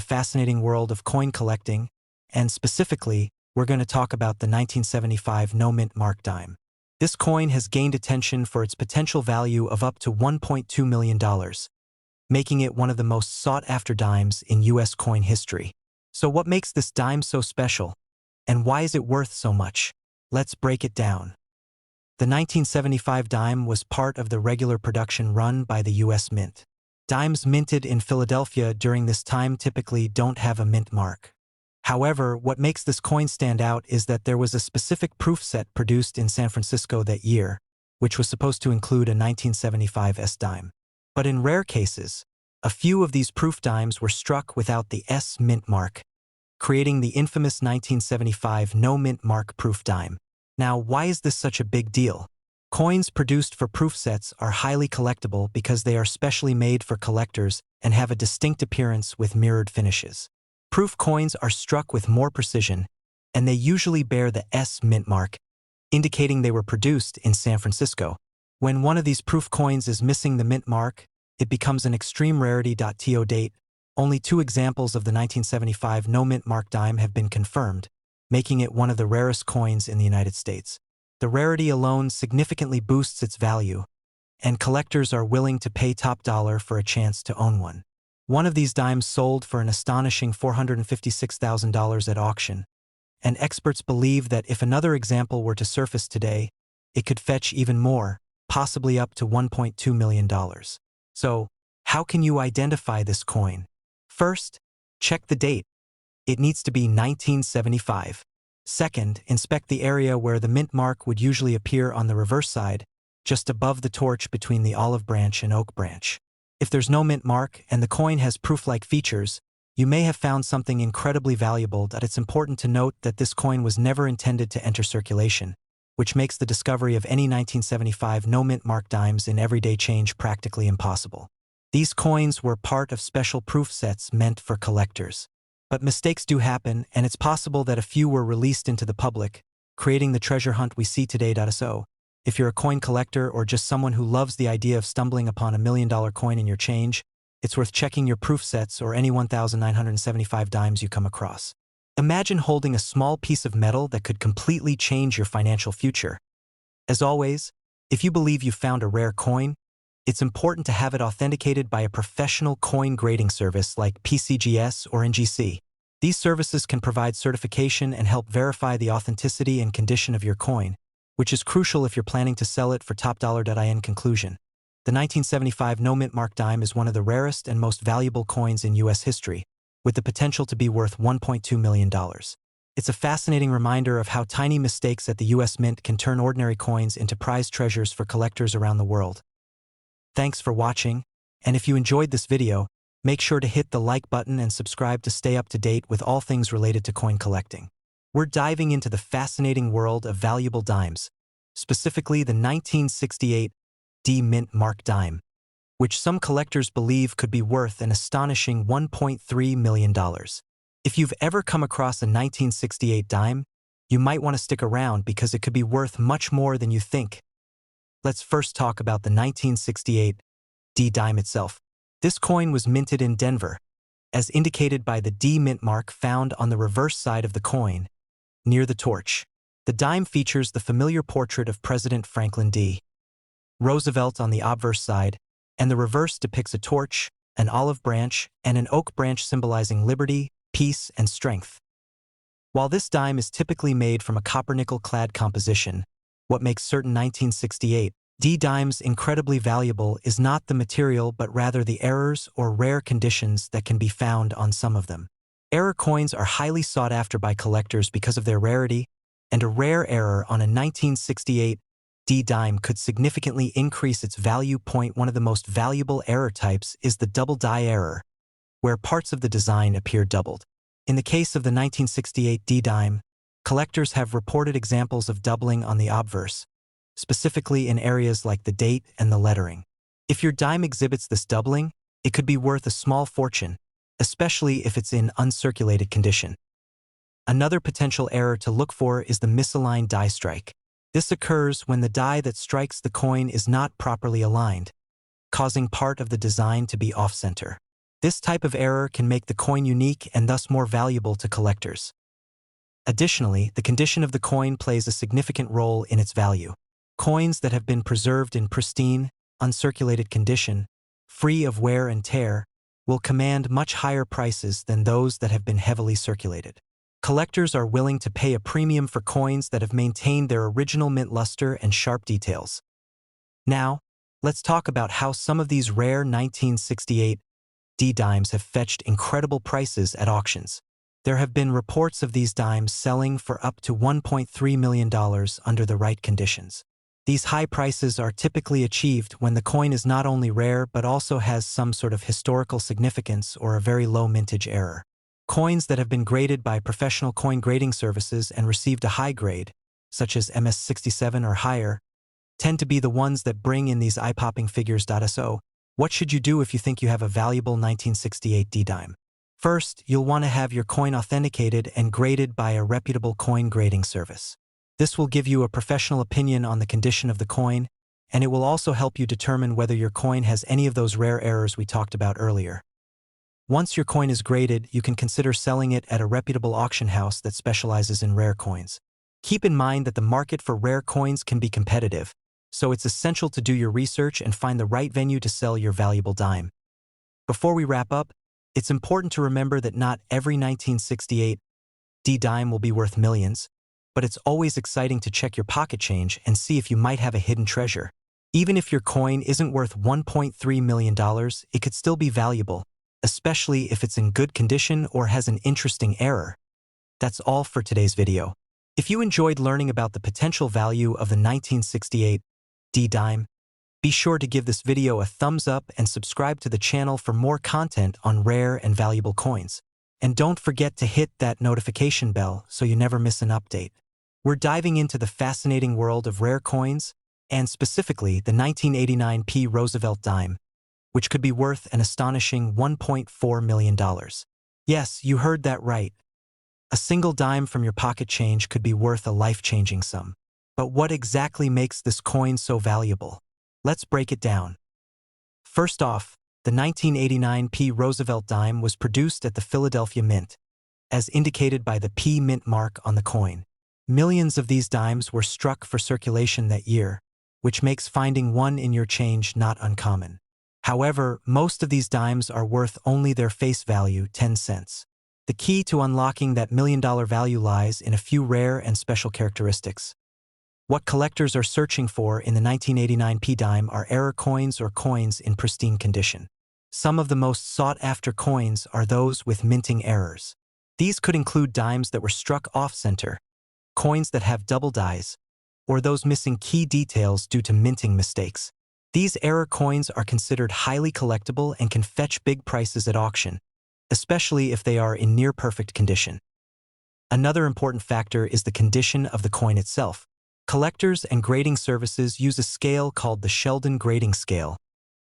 the fascinating world of coin collecting, and specifically, we're going to talk about the 1975 no-mint mark dime. This coin has gained attention for its potential value of up to $1.2 million, making it one of the most sought-after dimes in U.S. coin history. So what makes this dime so special, and why is it worth so much? Let's break it down. The 1975 dime was part of the regular production run by the U.S. Mint. Dimes minted in Philadelphia during this time typically don't have a mint mark. However, what makes this coin stand out is that there was a specific proof set produced in San Francisco that year, which was supposed to include a 1975 S dime. But in rare cases, a few of these proof dimes were struck without the S mint mark, creating the infamous 1975 no mint mark proof dime. Now, why is this such a big deal? Coins produced for proof sets are highly collectible because they are specially made for collectors and have a distinct appearance with mirrored finishes. Proof coins are struck with more precision, and they usually bear the S mint mark, indicating they were produced in San Francisco. When one of these proof coins is missing the mint mark, it becomes an extreme rarity. To date, only 2 examples of the 1975 no mint mark dime have been confirmed, making it one of the rarest coins in the United States. The rarity alone significantly boosts its value, and collectors are willing to pay top dollar for a chance to own one. One of these dimes sold for an astonishing $456,000 at auction, and experts believe that if another example were to surface today, it could fetch even more, possibly up to $1.2 million. So, how can you identify this coin? First, check the date. It needs to be 1975. Second, inspect the area where the mint mark would usually appear on the reverse side, just above the torch between the olive branch and oak branch. If there's no mint mark and the coin has proof-like features, you may have found something incredibly valuable. It's important to note that this coin was never intended to enter circulation, which makes the discovery of any 1975 no mint mark dimes in everyday change practically impossible. These coins were part of special proof sets meant for collectors. But mistakes do happen, and it's possible that a few were released into the public, creating the treasure hunt we see today. So, if you're a coin collector or just someone who loves the idea of stumbling upon $1 million coin in your change, it's worth checking your proof sets or any 1975 dimes you come across. Imagine holding a small piece of metal that could completely change your financial future. As always, if you believe you found a rare coin, it's important to have it authenticated by a professional coin grading service like PCGS or NGC. These services can provide certification and help verify the authenticity and condition of your coin, which is crucial if you're planning to sell it for top dollar. In conclusion, the 1975 no mint mark dime is one of the rarest and most valuable coins in U.S. history, with the potential to be worth $1.2 million. It's a fascinating reminder of how tiny mistakes at the U.S. Mint can turn ordinary coins into prized treasures for collectors around the world. Thanks for watching, and if you enjoyed this video, make sure to hit the like button and subscribe to stay up to date with all things related to coin collecting. We're diving into the fascinating world of valuable dimes, specifically the 1968 D mint mark dime, which some collectors believe could be worth an astonishing $1.3 million. If you've ever come across a 1968 dime, you might want to stick around because it could be worth much more than you think. Let's first talk about the 1968 D dime itself. This coin was minted in Denver, as indicated by the D mint mark found on the reverse side of the coin, near the torch. The dime features the familiar portrait of President Franklin D. Roosevelt on the obverse side, and the reverse depicts a torch, an olive branch, and an oak branch symbolizing liberty, peace, and strength. While this dime is typically made from a copper-nickel-clad composition, what makes certain 1968 D dimes incredibly valuable is not the material but rather the errors or rare conditions that can be found on some of them. Error coins are highly sought after by collectors because of their rarity, and a rare error on a 1968 D dime could significantly increase its value. One of the most valuable error types is the double die error, where parts of the design appear doubled. In the case of the 1968 D dime, collectors have reported examples of doubling on the obverse, specifically in areas like the date and the lettering. If your dime exhibits this doubling, it could be worth a small fortune, especially if it's in uncirculated condition. Another potential error to look for is the misaligned die strike. This occurs when the die that strikes the coin is not properly aligned, causing part of the design to be off-center. This type of error can make the coin unique and thus more valuable to collectors. Additionally, the condition of the coin plays a significant role in its value. Coins that have been preserved in pristine, uncirculated condition, free of wear and tear, will command much higher prices than those that have been heavily circulated. Collectors are willing to pay a premium for coins that have maintained their original mint luster and sharp details. Now, let's talk about how some of these rare 1968 D dimes have fetched incredible prices at auctions. There have been reports of these dimes selling for up to $1.3 million under the right conditions. These high prices are typically achieved when the coin is not only rare but also has some sort of historical significance or a very low mintage error. Coins that have been graded by professional coin grading services and received a high grade, such as MS67 or higher, tend to be the ones that bring in these eye-popping figures. So, what should you do if you think you have a valuable 1968 D dime? First, you'll want to have your coin authenticated and graded by a reputable coin grading service. This will give you a professional opinion on the condition of the coin, and it will also help you determine whether your coin has any of those rare errors we talked about earlier. Once your coin is graded, you can consider selling it at a reputable auction house that specializes in rare coins. Keep in mind that the market for rare coins can be competitive, so it's essential to do your research and find the right venue to sell your valuable dime. Before we wrap up, it's important to remember that not every 1968 D dime will be worth millions, but it's always exciting to check your pocket change and see if you might have a hidden treasure. Even if your coin isn't worth $1.3 million, it could still be valuable, especially if it's in good condition or has an interesting error. That's all for today's video. If you enjoyed learning about the potential value of the 1968 D dime, be sure to give this video a thumbs up and subscribe to the channel for more content on rare and valuable coins. And don't forget to hit that notification bell so you never miss an update. We're diving into the fascinating world of rare coins, and specifically the 1989 P Roosevelt dime, which could be worth an astonishing $1.4 million. Yes, you heard that right. A single dime from your pocket change could be worth a life-changing sum. But what exactly makes this coin so valuable? Let's break it down. First off, the 1989 P Roosevelt dime was produced at the Philadelphia Mint, as indicated by the P Mint mark on the coin. Millions of these dimes were struck for circulation that year, which makes finding one in your change not uncommon. However, most of these dimes are worth only their face value, 10 cents. The key to unlocking that million-dollar value lies in a few rare and special characteristics. What collectors are searching for in the 1989 P dime are error coins or coins in pristine condition. Some of the most sought-after coins are those with minting errors. These could include dimes that were struck off-center, coins that have double dies, or those missing key details due to minting mistakes. These error coins are considered highly collectible and can fetch big prices at auction, especially if they are in near-perfect condition. Another important factor is the condition of the coin itself. Collectors and grading services use a scale called the Sheldon Grading Scale,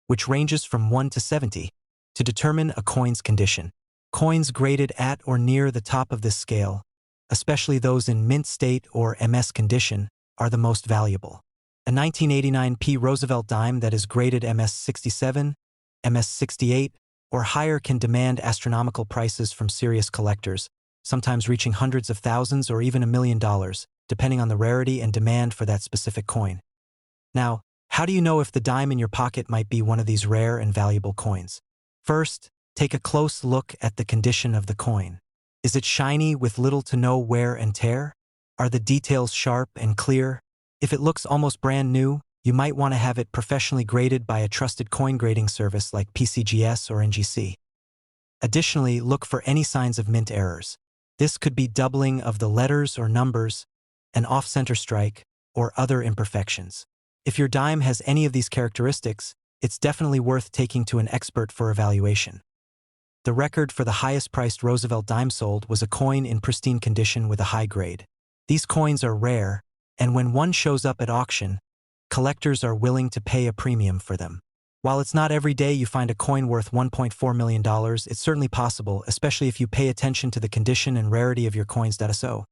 which ranges from 1 to 70, to determine a coin's condition. Coins graded at or near the top of this scale, especially those in mint state or MS condition, are the most valuable. A 1989 P Roosevelt dime that is graded MS67, MS68, or higher can demand astronomical prices from serious collectors, sometimes reaching hundreds of thousands or even $1 million, depending on the rarity and demand for that specific coin. Now, how do you know if the dime in your pocket might be one of these rare and valuable coins? First, take a close look at the condition of the coin. Is it shiny with little to no wear and tear? Are the details sharp and clear? If it looks almost brand new, you might want to have it professionally graded by a trusted coin grading service like PCGS or NGC. Additionally, look for any signs of mint errors. This could be doubling of the letters or numbers, an off-center strike, or other imperfections. If your dime has any of these characteristics, it's definitely worth taking to an expert for evaluation. The record for the highest-priced Roosevelt dime sold was a coin in pristine condition with a high grade. These coins are rare, and when one shows up at auction, collectors are willing to pay a premium for them. While it's not every day you find a coin worth $1.4 million, it's certainly possible, especially if you pay attention to the condition and rarity of your coins. So,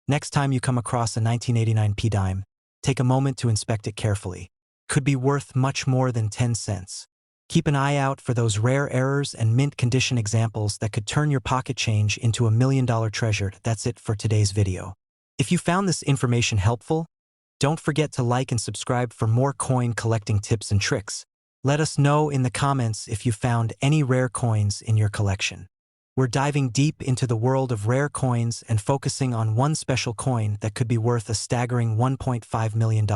next time you come across a 1989 P dime, take a moment to inspect it carefully. Could be worth much more than 10 cents. Keep an eye out for those rare errors and mint condition examples that could turn your pocket change into $1 million treasure. That's it for today's video. If you found this information helpful, don't forget to like and subscribe for more coin collecting tips and tricks. Let us know in the comments if you found any rare coins in your collection. We're diving deep into the world of rare coins and focusing on one special coin that could be worth a staggering $1.5 million.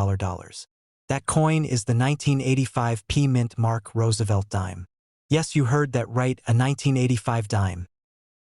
That coin is the 1985 P Mint Mark Roosevelt dime. Yes, you heard that right, a 1985 dime.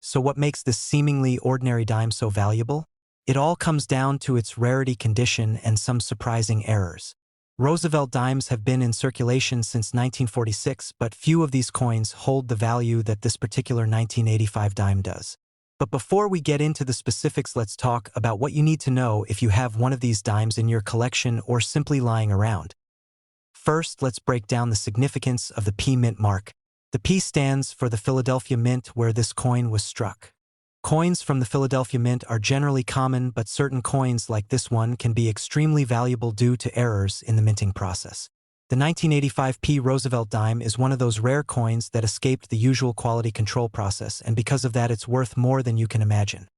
So what makes this seemingly ordinary dime so valuable? It all comes down to its rarity, condition, and some surprising errors. Roosevelt dimes have been in circulation since 1946, but few of these coins hold the value that this particular 1985 dime does. But before we get into the specifics, let's talk about what you need to know if you have one of these dimes in your collection or simply lying around. First, let's break down the significance of the P Mint mark. The P stands for the Philadelphia Mint, where this coin was struck. Coins from the Philadelphia Mint are generally common, but certain coins like this one can be extremely valuable due to errors in the minting process. The 1985 P Roosevelt dime is one of those rare coins that escaped the usual quality control process, and because of that it's worth more than you can imagine.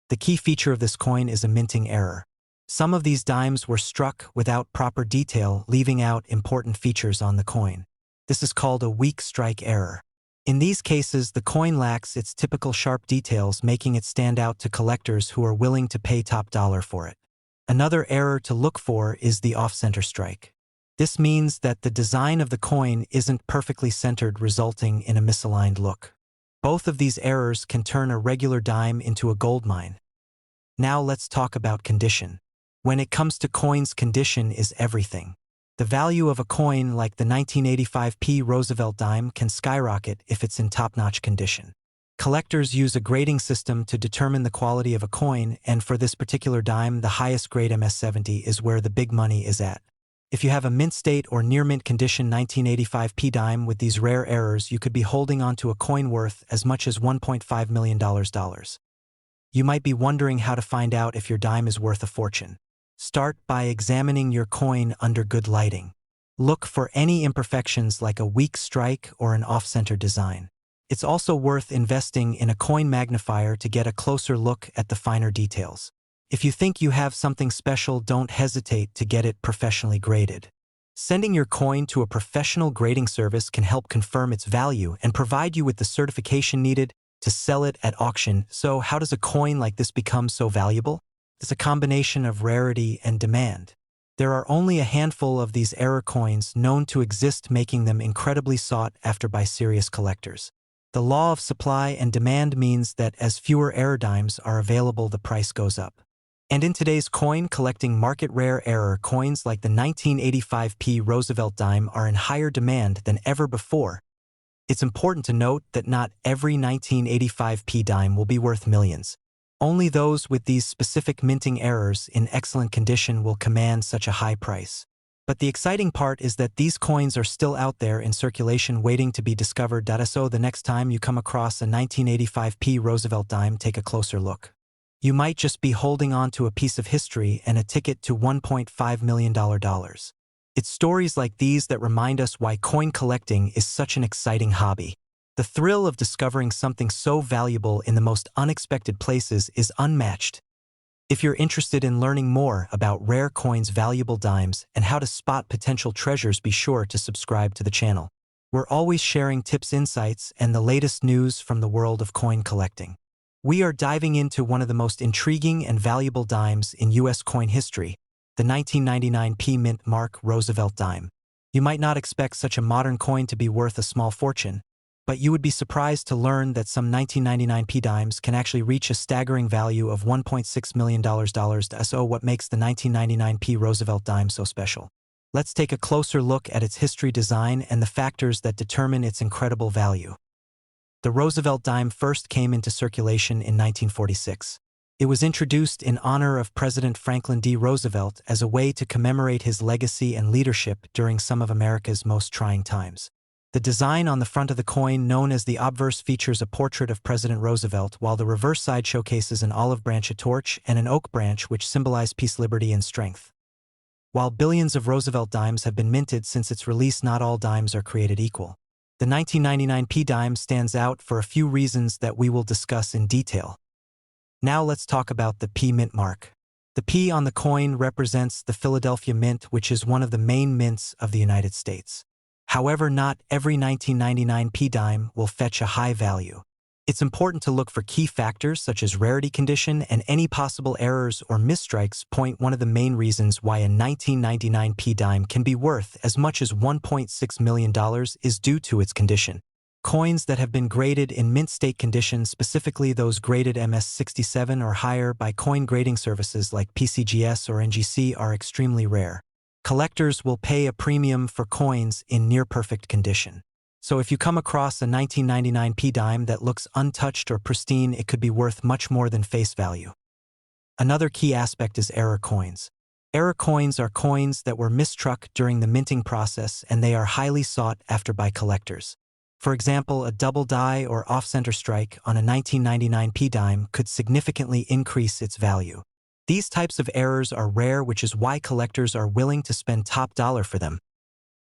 The key feature of this coin is a minting error. Some of these dimes were struck without proper detail, leaving out important features on the coin. This is called a weak strike error. In these cases, the coin lacks its typical sharp details, making it stand out to collectors who are willing to pay top dollar for it. Another error to look for is the off-center strike. This means that the design of the coin isn't perfectly centered, resulting in a misaligned look. Both of these errors can turn a regular dime into a goldmine. Now let's talk about condition. When it comes to coins, condition is everything. The value of a coin like the 1985 P Roosevelt dime can skyrocket if it's in top-notch condition. Collectors use a grading system to determine the quality of a coin, and for this particular dime, the highest grade MS70 is where the big money is at. If you have a mint state or near mint condition 1985 P dime with these rare errors, you could be holding onto a coin worth as much as $1.5 million. You might be wondering how to find out if your dime is worth a fortune. Start by examining your coin under good lighting. Look for any imperfections like a weak strike or an off-center design. It's also worth investing in a coin magnifier to get a closer look at the finer details. If you think you have something special, don't hesitate to get it professionally graded. Sending your coin to a professional grading service can help confirm its value and provide you with the certification needed to sell it at auction. So how does a coin like this become so valuable? It's a combination of rarity and demand. There are only a handful of these error coins known to exist, making them incredibly sought after by serious collectors. The law of supply and demand means that as fewer error dimes are available, the price goes up. And in today's coin collecting market, rare error coins like the 1985 P Roosevelt dime are in higher demand than ever before. It's important to note that not every 1985 P dime will be worth millions. Only those with these specific minting errors in excellent condition will command such a high price. But the exciting part is that these coins are still out there in circulation waiting to be discovered. So the next time you come across a 1985 P Roosevelt dime, take a closer look. You might just be holding on to a piece of history and a ticket to $1.5 million. It's stories like these that remind us why coin collecting is such an exciting hobby. The thrill of discovering something so valuable in the most unexpected places is unmatched. If you're interested in learning more about rare coins, valuable dimes, and how to spot potential treasures, be sure to subscribe to the channel. We're always sharing tips, insights, and the latest news from the world of coin collecting. We are diving into one of the most intriguing and valuable dimes in U.S. coin history, the 1999 P Mint Mark Roosevelt dime. You might not expect such a modern coin to be worth a small fortune, but you would be surprised to learn that some 1999 P dimes can actually reach a staggering value of $1.6 million. So what makes the 1999 P Roosevelt dime so special? Let's take a closer look at its history, design, and the factors that determine its incredible value. The Roosevelt dime first came into circulation in 1946. It was introduced in honor of President Franklin D. Roosevelt as a way to commemorate his legacy and leadership during some of America's most trying times. The design on the front of the coin, known as the obverse, features a portrait of President Roosevelt, while the reverse side showcases an olive branch, a torch, and an oak branch, which symbolize peace, liberty, and strength. While billions of Roosevelt dimes have been minted since its release, not all dimes are created equal. The 1999 P dime stands out for a few reasons that we will discuss in detail. Now let's talk about the P mint mark. The P on the coin represents the Philadelphia Mint, which is one of the main mints of the United States. However, not every 1999 P dime will fetch a high value. It's important to look for key factors such as rarity condition, and any possible errors or misstrikes point one of the main reasons why a 1999 P dime can be worth as much as $1.6 million is due to its condition. Coins that have been graded in mint state condition, specifically those graded MS67 or higher by coin grading services like PCGS or NGC, are extremely rare. Collectors will pay a premium for coins in near-perfect condition. So if you come across a 1999 P dime that looks untouched or pristine, it could be worth much more than face value. Another key aspect is error coins. Error coins are coins that were mistruck during the minting process, and they are highly sought after by collectors. For example, a double die or off-center strike on a 1999 P dime could significantly increase its value. These types of errors are rare, which is why collectors are willing to spend top dollar for them.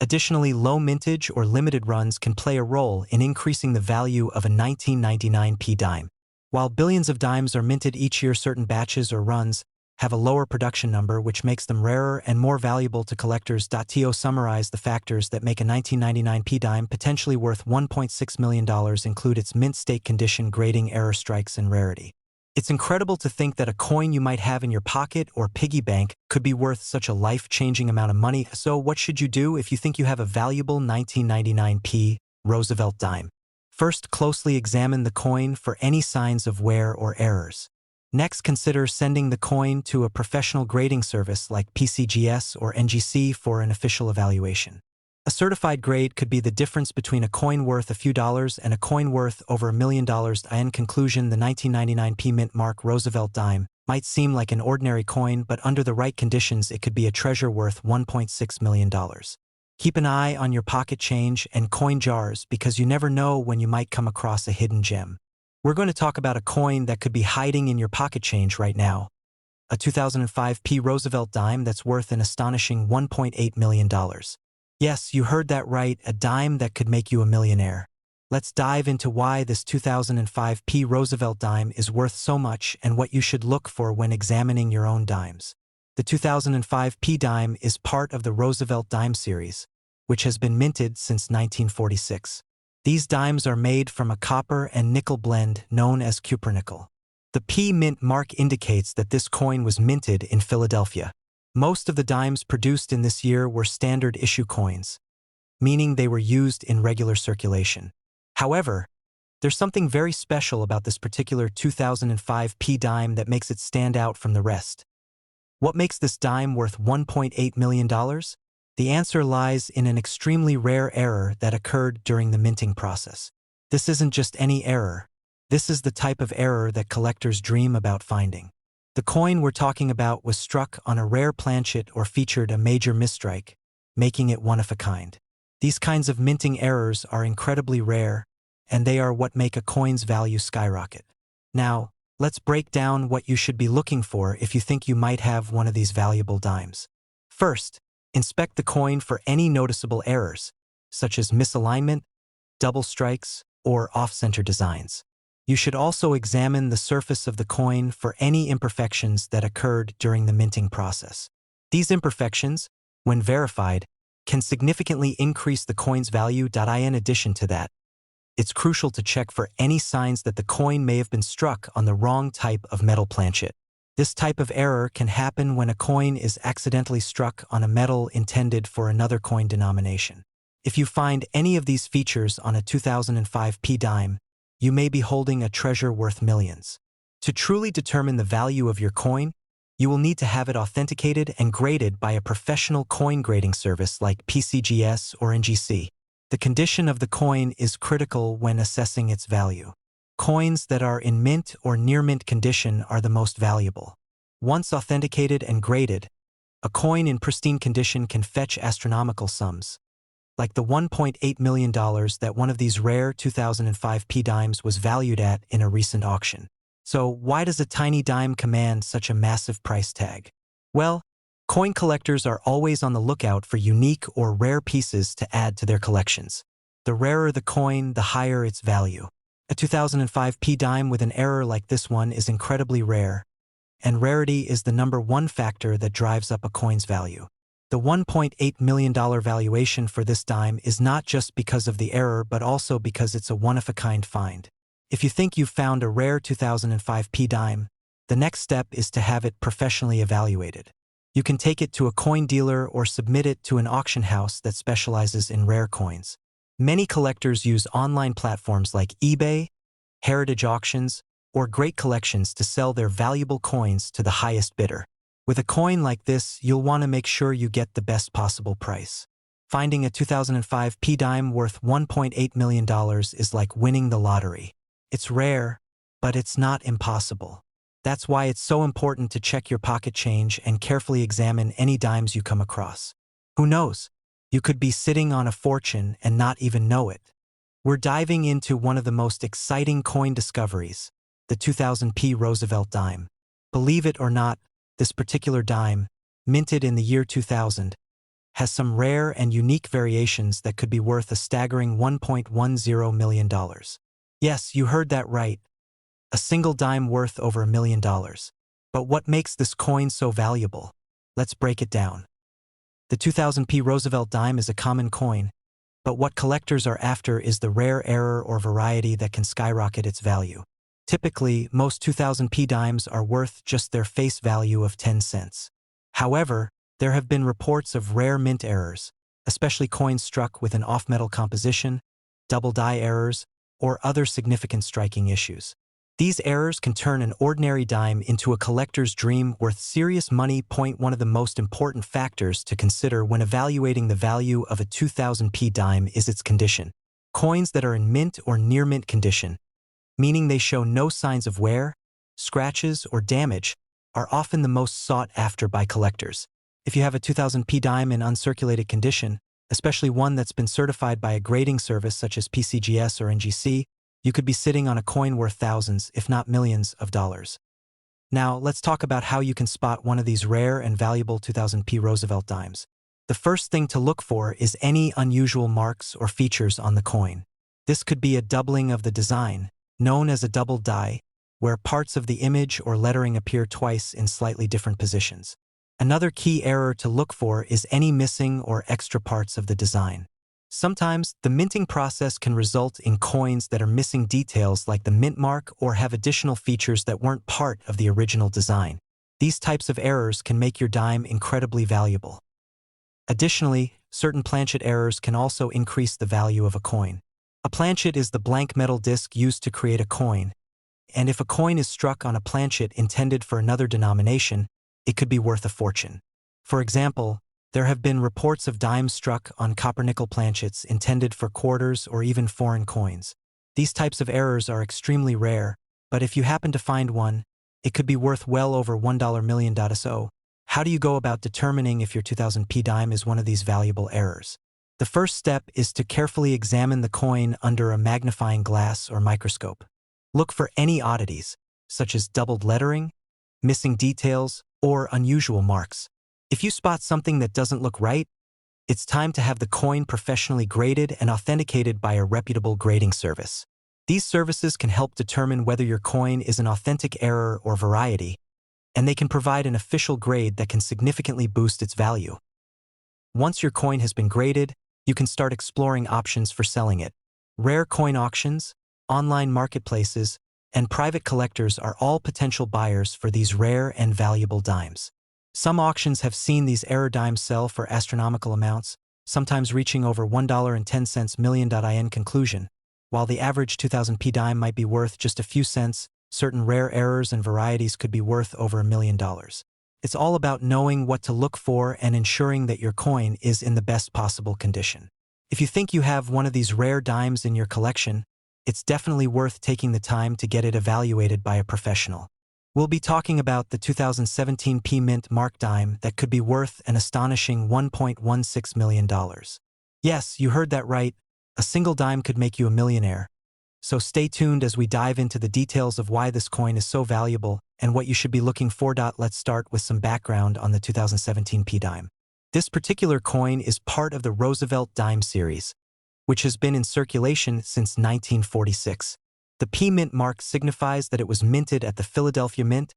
Additionally, low mintage or limited runs can play a role in increasing the value of a 1999 P dime. While billions of dimes are minted each year, certain batches or runs have a lower production number, which makes them rarer and more valuable to collectors. To summarize the factors that make a 1999 P dime potentially worth $1.6 million include its mint state condition, grading, error strikes, and rarity. It's incredible to think that a coin you might have in your pocket or piggy bank could be worth such a life-changing amount of money. So what should you do if you think you have a valuable 1999 P Roosevelt dime? First, closely examine the coin for any signs of wear or errors. Next, consider sending the coin to a professional grading service like PCGS or NGC for an official evaluation. A certified grade could be the difference between a coin worth a few dollars and a coin worth over $1 million. In conclusion, the 1999 P mint mark Roosevelt dime might seem like an ordinary coin, but under the right conditions it could be a treasure worth $1.6 million. Keep an eye on your pocket change and coin jars, because you never know when you might come across a hidden gem. We're going to talk about a coin that could be hiding in your pocket change right now. A 2005 P Roosevelt dime that's worth an astonishing $1.8 million. Yes, you heard that right, a dime that could make you a millionaire. Let's dive into why this 2005 P Roosevelt dime is worth so much and what you should look for when examining your own dimes. The 2005 P dime is part of the Roosevelt dime series, which has been minted since 1946. These dimes are made from a copper and nickel blend known as cupronickel. The P mint mark indicates that this coin was minted in Philadelphia. Most of the dimes produced in this year were standard issue coins, meaning they were used in regular circulation. However, there's something very special about this particular 2005 P dime that makes it stand out from the rest. What makes this dime worth $1.8 million? The answer lies in an extremely rare error that occurred during the minting process. This isn't just any error. This is the type of error that collectors dream about finding. The coin we're talking about was struck on a rare planchet or featured a major misstrike, making it one of a kind. These kinds of minting errors are incredibly rare, and they are what make a coin's value skyrocket. Now, let's break down what you should be looking for if you think you might have one of these valuable dimes. First, inspect the coin for any noticeable errors, such as misalignment, double strikes, or off-center designs. You should also examine the surface of the coin for any imperfections that occurred during the minting process. These imperfections, when verified, can significantly increase the coin's value. In addition to that, it's crucial to check for any signs that the coin may have been struck on the wrong type of metal planchet. This type of error can happen when a coin is accidentally struck on a metal intended for another coin denomination. If you find any of these features on a 2005 P dime, you may be holding a treasure worth millions. To truly determine the value of your coin, you will need to have it authenticated and graded by a professional coin grading service like PCGS or NGC. The condition of the coin is critical when assessing its value. Coins that are in mint or near mint condition are the most valuable. Once authenticated and graded, a coin in pristine condition can fetch astronomical sums, like the $1.8 million that one of these rare 2005 P dimes was valued at in a recent auction. So why does a tiny dime command such a massive price tag? Well, Coin collectors are always on the lookout for unique or rare pieces to add to their collections. The rarer the coin, the higher its value. A 2005 P dime with an error like this one is incredibly rare, and rarity is the #1 factor that drives up a coin's value. The $1.8 million valuation for this dime is not just because of the error but also because it's a one-of-a-kind find. If you think you've found a rare 2005 P dime, the next step is to have it professionally evaluated. You can take it to a coin dealer or submit it to an auction house that specializes in rare coins. Many collectors use online platforms like eBay, heritage auctions, or Great Collections to sell their valuable coins to the highest bidder. With a coin like this, you'll want to make sure you get the best possible price. Finding a 2005 P dime worth $1.8 million is like winning the lottery. It's rare, but it's not impossible. That's why it's so important to check your pocket change and carefully examine any dimes you come across. Who knows? You could be sitting on a fortune and not even know it. We're diving into one of the most exciting coin discoveries, the 2000 P Roosevelt dime. Believe it or not, this particular dime, minted in the year 2000, has some rare and unique variations that could be worth a staggering $1.10 million. Yes, you heard that right. A single dime worth over $1 million. But what makes this coin so valuable? Let's break it down. The 2000 P Roosevelt dime is a common coin, but what collectors are after is the rare error or variety that can skyrocket its value. Typically, most 2000 P dimes are worth just their face value of 10 cents. However, there have been reports of rare mint errors, especially coins struck with an off-metal composition, double die errors, or other significant striking issues. These errors can turn an ordinary dime into a collector's dream worth serious money. One of the most important factors to consider when evaluating the value of a 2000 P dime is its condition. Coins that are in mint or near mint condition, meaning they show no signs of wear, scratches, or damage, are often the most sought after by collectors. If you have a 2000 P dime in uncirculated condition, especially one that's been certified by a grading service such as PCGS or NGC, you could be sitting on a coin worth thousands, if not millions, of dollars. Now, let's talk about how you can spot one of these rare and valuable 2000 P Roosevelt dimes. The first thing to look for is any unusual marks or features on the coin. This could be a doubling of the design, known as a double die, where parts of the image or lettering appear twice in slightly different positions. Another key error to look for is any missing or extra parts of the design. Sometimes, the minting process can result in coins that are missing details like the mint mark or have additional features that weren't part of the original design. These types of errors can make your dime incredibly valuable. Additionally, certain planchet errors can also increase the value of a coin. A planchet is the blank metal disc used to create a coin, and if a coin is struck on a planchet intended for another denomination, it could be worth a fortune. For example, there have been reports of dimes struck on copper-nickel planchets intended for quarters or even foreign coins. These types of errors are extremely rare, but if you happen to find one, it could be worth well over $1 million. So, how do you go about determining if your 2000 P dime is one of these valuable errors? The first step is to carefully examine the coin under a magnifying glass or microscope. Look for any oddities, such as doubled lettering, missing details, or unusual marks. If you spot something that doesn't look right, it's time to have the coin professionally graded and authenticated by a reputable grading service. These services can help determine whether your coin is an authentic error or variety, and they can provide an official grade that can significantly boost its value. Once your coin has been graded, you can start exploring options for selling it. Rare coin auctions, online marketplaces, and private collectors are all potential buyers for these rare and valuable dimes. Some auctions have seen these error dimes sell for astronomical amounts, sometimes reaching over $1.10 million. In conclusion, while the average 2000 P dime might be worth just a few cents, certain rare errors and varieties could be worth over $1 million. It's all about knowing what to look for and ensuring that your coin is in the best possible condition. If you think you have one of these rare dimes in your collection, it's definitely worth taking the time to get it evaluated by a professional. We'll be talking about the 2017 P Mint Mark dime that could be worth an astonishing $1.16 million. Yes, you heard that right. A single dime could make you a millionaire. So stay tuned as we dive into the details of why this coin is so valuable and what you should be looking for. Let's start with some background on the 2017 P dime. This particular coin is part of the Roosevelt dime series, which has been in circulation since 1946. The P mint mark signifies that it was minted at the Philadelphia Mint,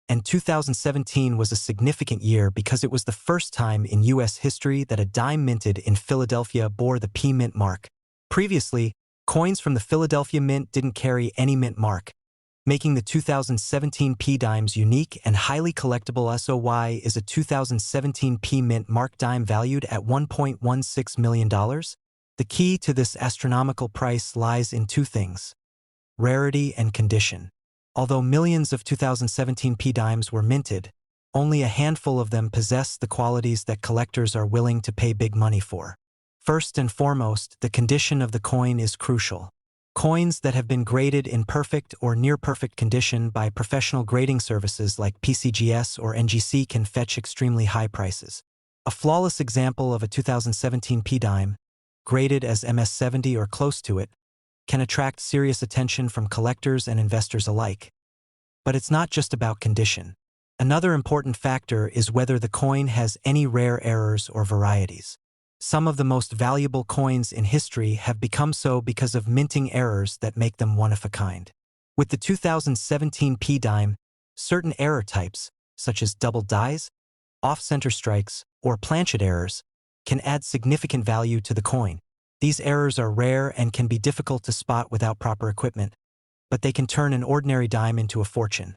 and 2017 was a significant year because it was the first time in U.S. history that a dime minted in Philadelphia bore the P mint mark. Previously, coins from the Philadelphia Mint didn't carry any mint mark, making the 2017 P dimes unique and highly collectible. SOY is a 2017 P mint mark dime valued at $1.16 million. The key to this astronomical price lies in two things: rarity and condition. Although millions of 2017 P dimes were minted, only a handful of them possess the qualities that collectors are willing to pay big money for. First and foremost, the condition of the coin is crucial. Coins that have been graded in perfect or near-perfect condition by professional grading services like PCGS or NGC can fetch extremely high prices. A flawless example of a 2017 P dime, graded as MS70 or close to it, can attract serious attention from collectors and investors alike. But it's not just about condition. Another important factor is whether the coin has any rare errors or varieties. Some of the most valuable coins in history have become so because of minting errors that make them one of a kind. With the 2017 P dime, certain error types, such as double dies, off-center strikes, or planchet errors, can add significant value to the coin. These errors are rare and can be difficult to spot without proper equipment, but they can turn an ordinary dime into a fortune.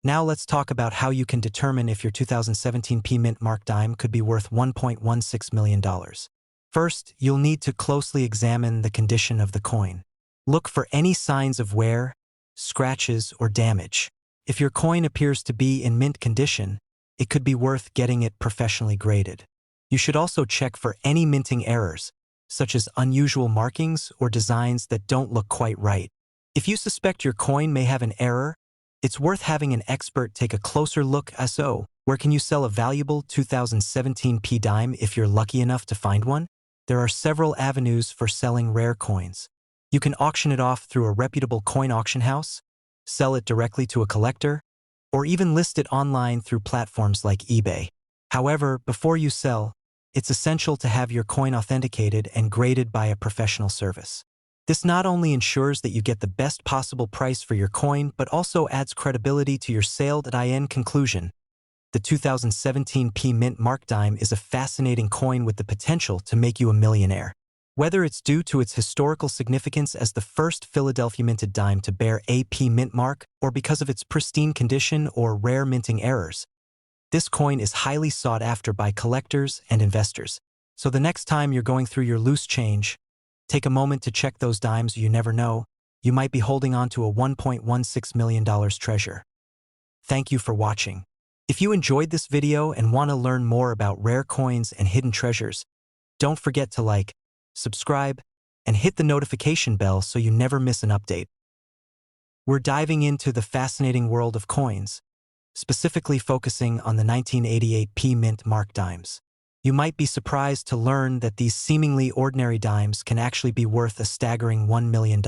Now let's talk about how you can determine if your 2017 P mint mark dime could be worth $1.16 million. First, you'll need to closely examine the condition of the coin. Look for any signs of wear, scratches, or damage. If your coin appears to be in mint condition, it could be worth getting it professionally graded. You should also check for any minting errors, such as unusual markings or designs that don't look quite right. If you suspect your coin may have an error, it's worth having an expert take a closer look. So, where can you sell a valuable 2017 P dime if you're lucky enough to find one? There are several avenues for selling rare coins. You can auction it off through a reputable coin auction house, sell it directly to a collector, or even list it online through platforms like eBay. However, before you sell, it's essential to have your coin authenticated and graded by a professional service. This not only ensures that you get the best possible price for your coin, but also adds credibility to your sale. In conclusion, the 2017 P mint mark dime is a fascinating coin with the potential to make you a millionaire. Whether it's due to its historical significance as the first Philadelphia minted dime to bear a P mint mark, or because of its pristine condition or rare minting errors, this coin is highly sought after by collectors and investors. So the next time you're going through your loose change, take a moment to check those dimes. You never know, you might be holding on to a $1.16 million treasure. Thank you for watching. If you enjoyed this video and want to learn more about rare coins and hidden treasures, don't forget to like, subscribe, and hit the notification bell so you never miss an update. We're diving into the fascinating world of coins, specifically focusing on the 1988 P mint mark dimes. You might be surprised to learn that these seemingly ordinary dimes can actually be worth a staggering $1 million.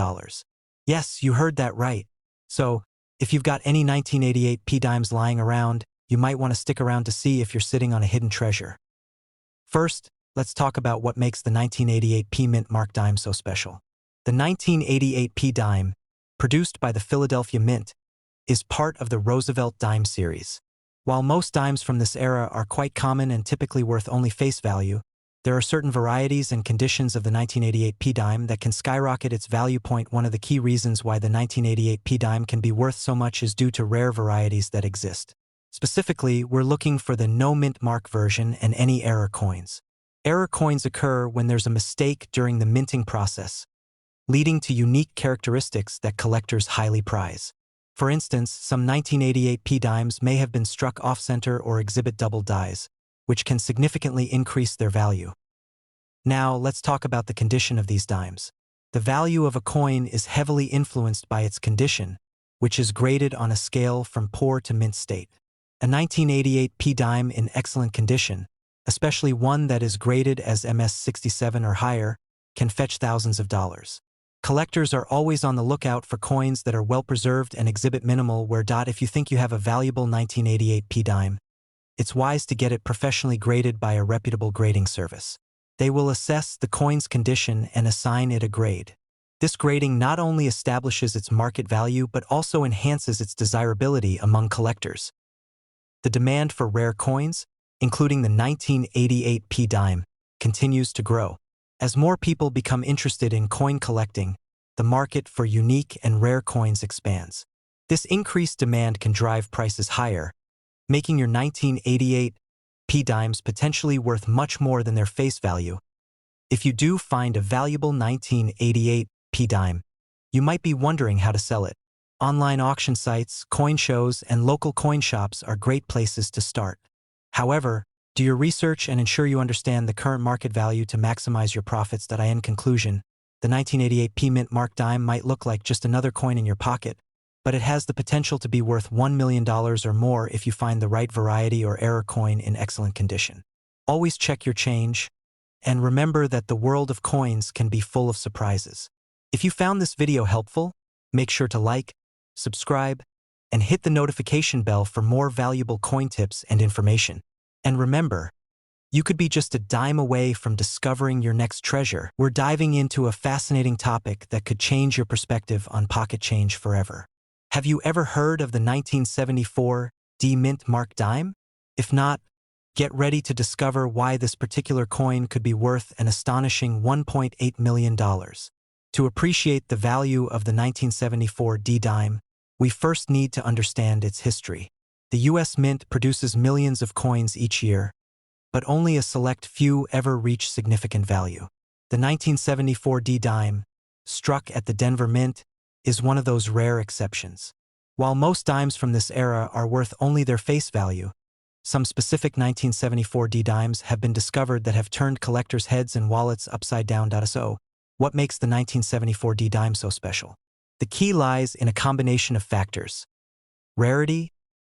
Yes, you heard that right. So, if you've got any 1988 P dimes lying around, you might want to stick around to see if you're sitting on a hidden treasure. First, let's talk about what makes the 1988 P mint mark dime so special. The 1988 P dime, produced by the Philadelphia Mint, is part of the Roosevelt dime series. While most dimes from this era are quite common and typically worth only face value, there are certain varieties and conditions of the 1988 P dime that can skyrocket its value. One of the key reasons why the 1988 P dime can be worth so much is due to rare varieties that exist. Specifically, we're looking for the no mint mark version and any error coins. Error coins occur when there's a mistake during the minting process, leading to unique characteristics that collectors highly prize. For instance, some 1988 P dimes may have been struck off-center or exhibit double dies, which can significantly increase their value. Now, let's talk about the condition of these dimes. The value of a coin is heavily influenced by its condition, which is graded on a scale from poor to mint state. A 1988 P dime in excellent condition, especially one that is graded as MS67 or higher, can fetch thousands of dollars. Collectors are always on the lookout for coins that are well-preserved and exhibit minimal wear. If you think you have a valuable 1988 P dime, it's wise to get it professionally graded by a reputable grading service. They will assess the coin's condition and assign it a grade. This grading not only establishes its market value but also enhances its desirability among collectors. The demand for rare coins, including the 1988 P dime, continues to grow. As more people become interested in coin collecting, the market for unique and rare coins expands. This increased demand can drive prices higher, making your 1988 P dimes potentially worth much more than their face value. If you do find a valuable 1988 P dime, you might be wondering how to sell it. Online auction sites, coin shows, and local coin shops are great places to start. However, do your research and ensure you understand the current market value to maximize your profits. In conclusion, the 1988 P Mint Mark dime might look like just another coin in your pocket, but it has the potential to be worth $1 million or more if you find the right variety or error coin in excellent condition. Always check your change, and remember that the world of coins can be full of surprises. If you found this video helpful, make sure to like, subscribe, and hit the notification bell for more valuable coin tips and information. And remember, you could be just a dime away from discovering your next treasure. We're diving into a fascinating topic that could change your perspective on pocket change forever. Have you ever heard of the 1974 D Mint Mark dime? If not, get ready to discover why this particular coin could be worth an astonishing $1.8 million. To appreciate the value of the 1974 D dime, we first need to understand its history. The U.S. Mint produces millions of coins each year, but only a select few ever reach significant value. The 1974 D dime, struck at the Denver Mint, is one of those rare exceptions. While most dimes from this era are worth only their face value, some specific 1974 D dimes have been discovered that have turned collectors' heads and wallets upside down. So, what makes the 1974 D dime so special? The key lies in a combination of factors: rarity,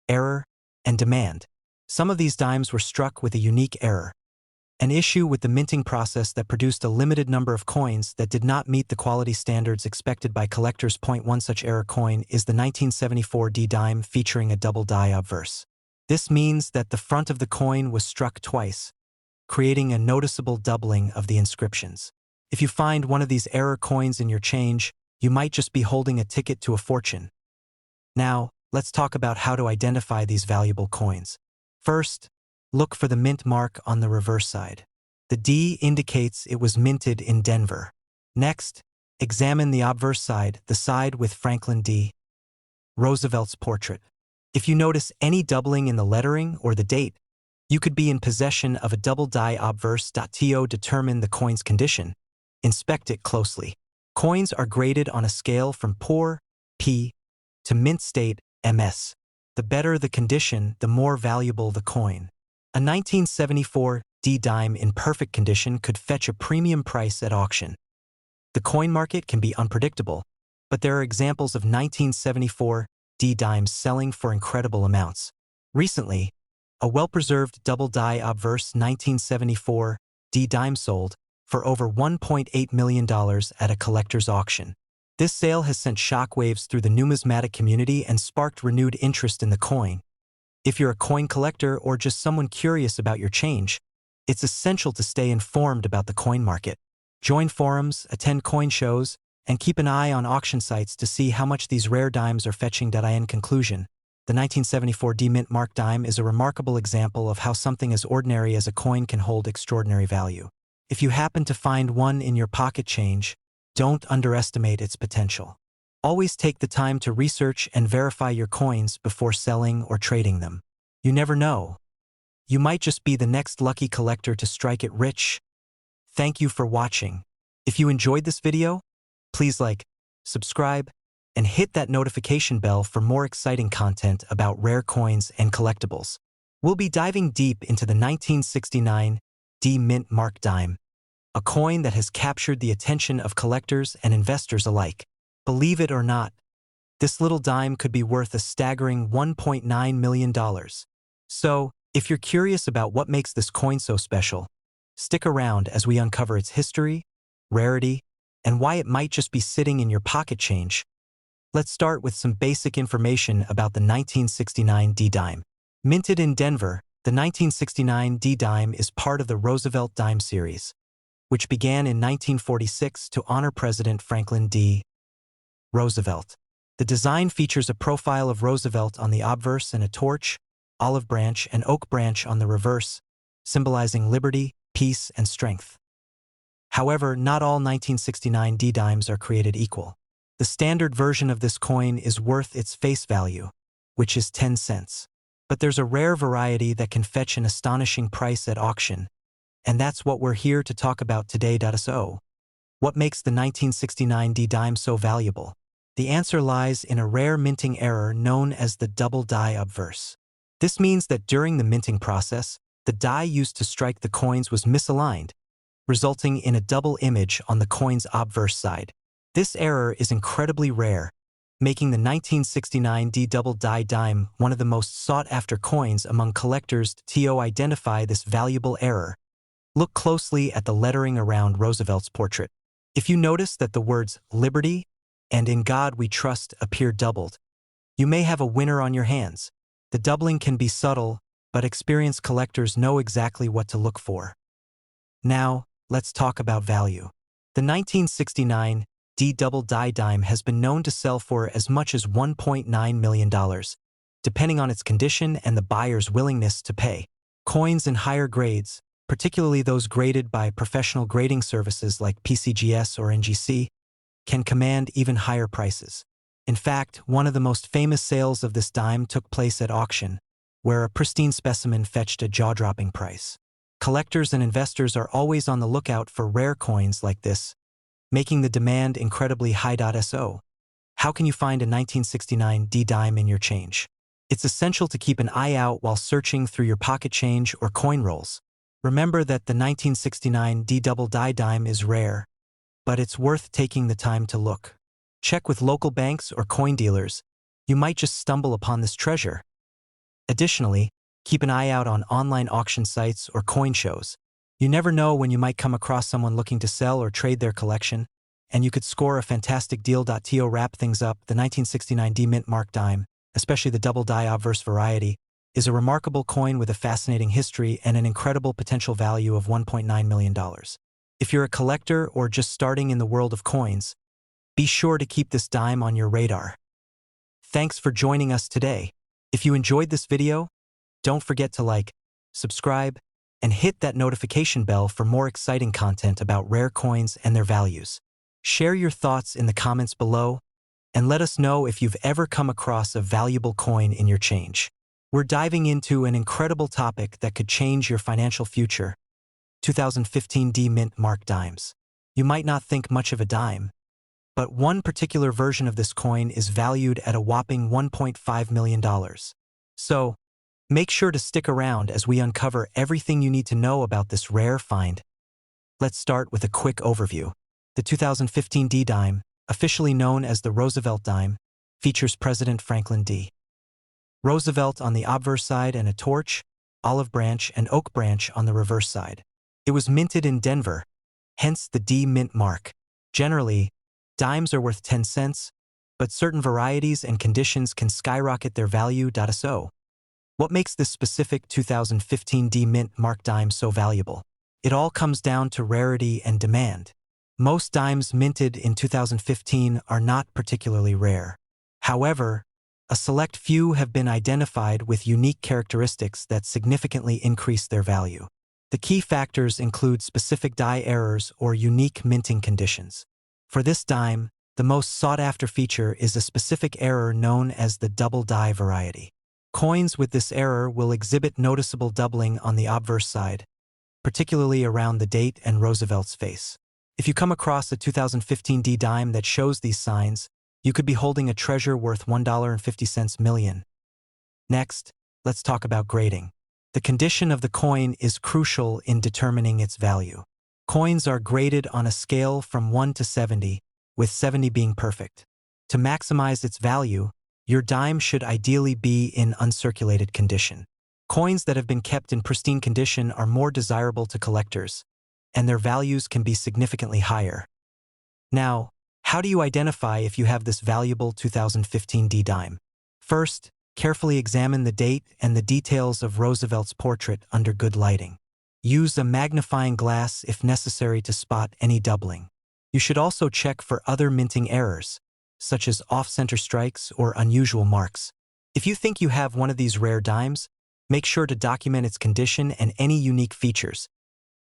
error, and demand. Some of these dimes were struck with a unique error, an issue with the minting process that produced a limited number of coins that did not meet the quality standards expected by collectors. One such error coin is the 1974 D dime featuring a double die obverse. This means that the front of the coin was struck twice, creating a noticeable doubling of the inscriptions. If you find one of these error coins in your change, you might just be holding a ticket to a fortune. Now, let's talk about how to identify these valuable coins. First, look for the mint mark on the reverse side. The D indicates it was minted in Denver. Next, examine the obverse side, the side with Franklin D. Roosevelt's portrait. If you notice any doubling in the lettering or the date, you could be in possession of a double die obverse. To determine the coin's condition, inspect it closely. Coins are graded on a scale from poor, P, to mint state, MS. The better the condition, the more valuable the coin. A 1974 D dime in perfect condition could fetch a premium price at auction. The coin market can be unpredictable, but there are examples of 1974 D dimes selling for incredible amounts. Recently, a well-preserved double die obverse 1974 D dime sold for over $1.8 million at a collector's auction. This sale has sent shockwaves through the numismatic community and sparked renewed interest in the coin. If you're a coin collector or just someone curious about your change, it's essential to stay informed about the coin market. Join forums, attend coin shows, and keep an eye on auction sites to see how much these rare dimes are fetching. In conclusion, the 1974 D Mint Mark dime is a remarkable example of how something as ordinary as a coin can hold extraordinary value. If you happen to find one in your pocket change, don't underestimate its potential. Always take the time to research and verify your coins before selling or trading them. You never know. You might just be the next lucky collector to strike it rich. Thank you for watching. If you enjoyed this video, please like, subscribe, and hit that notification bell for more exciting content about rare coins and collectibles. We'll be diving deep into the 1969 D Mint Mark dime, a coin that has captured the attention of collectors and investors alike. Believe it or not, this little dime could be worth a staggering $1.9 million. So, if you're curious about what makes this coin so special, stick around as we uncover its history, rarity, and why it might just be sitting in your pocket change. Let's start with some basic information about the 1969 D-dime. Minted in Denver, the 1969 D-dime is part of the Roosevelt dime series, which began in 1946 to honor President Franklin D. Roosevelt. The design features a profile of Roosevelt on the obverse and a torch, olive branch, and oak branch on the reverse, symbolizing liberty, peace, and strength. However, not all 1969 D-dimes are created equal. The standard version of this coin is worth its face value, which is 10 cents. But there's a rare variety that can fetch an astonishing price at auction, and that's what we're here to talk about today. So, what makes the 1969 D-dime so valuable? The answer lies in a rare minting error known as the double die obverse. This means that during the minting process, the die used to strike the coins was misaligned, resulting in a double image on the coin's obverse side. This error is incredibly rare, making the 1969 D double die dime one of the most sought-after coins among collectors. To identify this valuable error, look closely at the lettering around Roosevelt's portrait. If you notice that the words "Liberty" and "In God We Trust" appear doubled, you may have a winner on your hands. The doubling can be subtle, but experienced collectors know exactly what to look for. Now, let's talk about value. The 1969 D double die dime has been known to sell for as much as $1.9 million, depending on its condition and the buyer's willingness to pay. Coins in higher grades, particularly those graded by professional grading services like PCGS or NGC, can command even higher prices. In fact, one of the most famous sales of this dime took place at auction, where a pristine specimen fetched a jaw-dropping price. Collectors and investors are always on the lookout for rare coins like this, making the demand incredibly high. So, how can you find a 1969 D-dime in your change? It's essential to keep an eye out while searching through your pocket change or coin rolls. Remember that the 1969 D double die dime is rare, but it's worth taking the time to look. Check with local banks or coin dealers. You might just stumble upon this treasure. Additionally, keep an eye out on online auction sites or coin shows. You never know when you might come across someone looking to sell or trade their collection, and you could score a fantastic deal. To wrap things up, the 1969 D mint mark dime, especially the double die obverse variety, is a remarkable coin with a fascinating history and an incredible potential value of $1.9 million. If you're a collector or just starting in the world of coins, be sure to keep this dime on your radar. Thanks for joining us today. If you enjoyed this video, don't forget to like, subscribe, and hit that notification bell for more exciting content about rare coins and their values. Share your thoughts in the comments below, and let us know if you've ever come across a valuable coin in your change. We're diving into an incredible topic that could change your financial future: 2015 D mint mark dimes. You might not think much of a dime, but one particular version of this coin is valued at a whopping $1.5 million. So, make sure to stick around as we uncover everything you need to know about this rare find. Let's start with a quick overview. The 2015 D-dime, officially known as the Roosevelt dime, features President Franklin D. Roosevelt on the obverse side and a torch, olive branch, and oak branch on the reverse side. It was minted in Denver, hence the D mint mark. Generally, dimes are worth 10 cents, but certain varieties and conditions can skyrocket their value. So, what makes this specific 2015 D mint mark dime so valuable? It all comes down to rarity and demand. Most dimes minted in 2015 are not particularly rare. However, a select few have been identified with unique characteristics that significantly increase their value. The key factors include specific die errors or unique minting conditions. For this dime, the most sought-after feature is a specific error known as the double die variety. Coins with this error will exhibit noticeable doubling on the obverse side, particularly around the date and Roosevelt's face. If you come across a 2015 D dime that shows these signs, you could be holding a treasure worth $1.50 million. Next, let's talk about grading. The condition of the coin is crucial in determining its value. Coins are graded on a scale from 1 to 70, with 70 being perfect. To maximize its value, your dime should ideally be in uncirculated condition. Coins that have been kept in pristine condition are more desirable to collectors, and their values can be significantly higher. Now, how do you identify if you have this valuable 2015 D dime? First, carefully examine the date and the details of Roosevelt's portrait under good lighting. Use a magnifying glass if necessary to spot any doubling. You should also check for other minting errors, such as off-center strikes or unusual marks. If you think you have one of these rare dimes, make sure to document its condition and any unique features.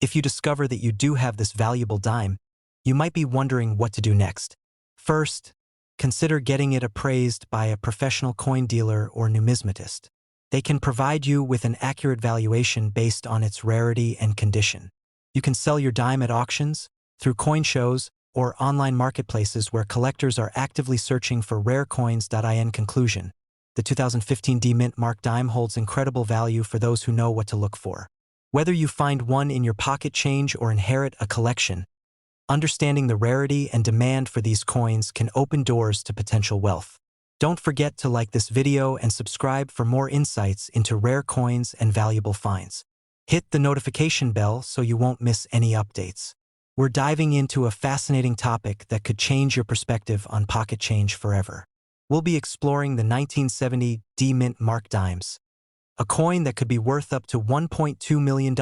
If you discover that you do have this valuable dime, you might be wondering what to do next. First, consider getting it appraised by a professional coin dealer or numismatist. They can provide you with an accurate valuation based on its rarity and condition. You can sell your dime at auctions, through coin shows, or online marketplaces where collectors are actively searching for rare coins. In conclusion, the 2015 D Mint Mark dime holds incredible value for those who know what to look for. Whether you find one in your pocket change or inherit a collection, understanding the rarity and demand for these coins can open doors to potential wealth. Don't forget to like this video and subscribe for more insights into rare coins and valuable finds. Hit the notification bell so you won't miss any updates. We're diving into a fascinating topic that could change your perspective on pocket change forever. We'll be exploring the 1970 D Mint Mark dimes, a coin that could be worth up to $1.2 million.